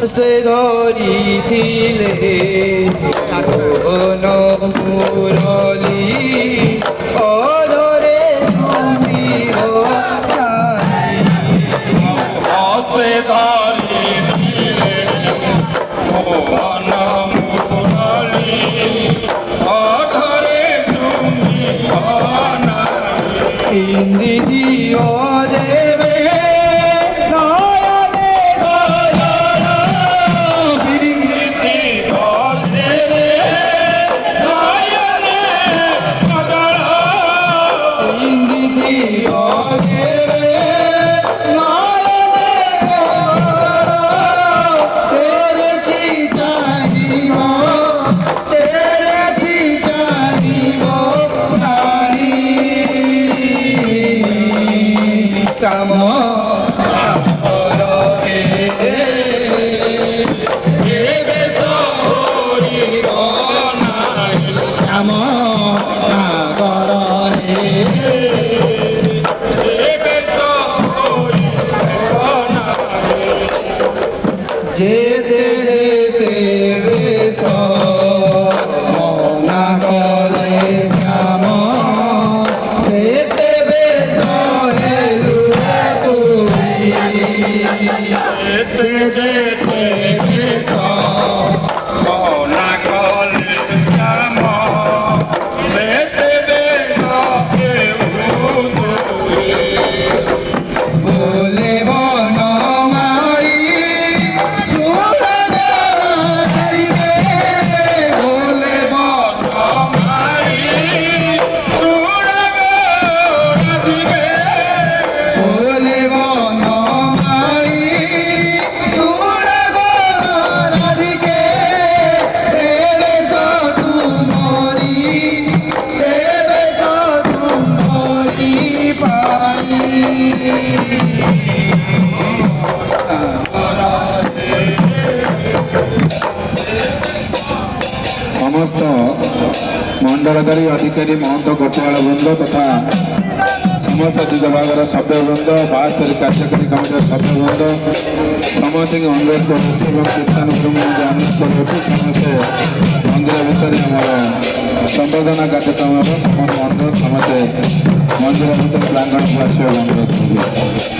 হস্তে ধরিছিলে কোন মুরলি অধরে তুমি হস্তে ধরিছিলে কোন মুরলি অধরে তুমি হিন্দি দিও দেবে নয়নে গজল হিন্দি দেবে নয়নে গজল হিন্দি দিও দেবে নয়নে গজল তেরে ছি জানিব তেরে ছি জানিব নারী সাম যেতে যেতে বেশ মনা কলে শ্যাম সেতে বেশ হেলু তুমি যেতে যেতে বেশ মনা কলে শ্যাম যেতে বেশ বলে বনমালী সুরগ ধরিবে বলে বলে বনমালী সুরগ রাধিকে দেবে সতু মরি দেবে সতু মরি পাই समस्त मंडलकारी अधिकारी महंत गोपाल वृंद तथा समस्त दिगभागर सभ्यवृंद 72 कार्यकारी कमिटर सभ्यवृंद समस्त अनुरोध कर कीर्तन गुरु अनुरोध कर समस्ते मंदिर भितर संवर्धना कार्यक्रम समस्त अनुरोध समस्ते मंदिर भितर प्रांगण को आसवा अनुरोध कर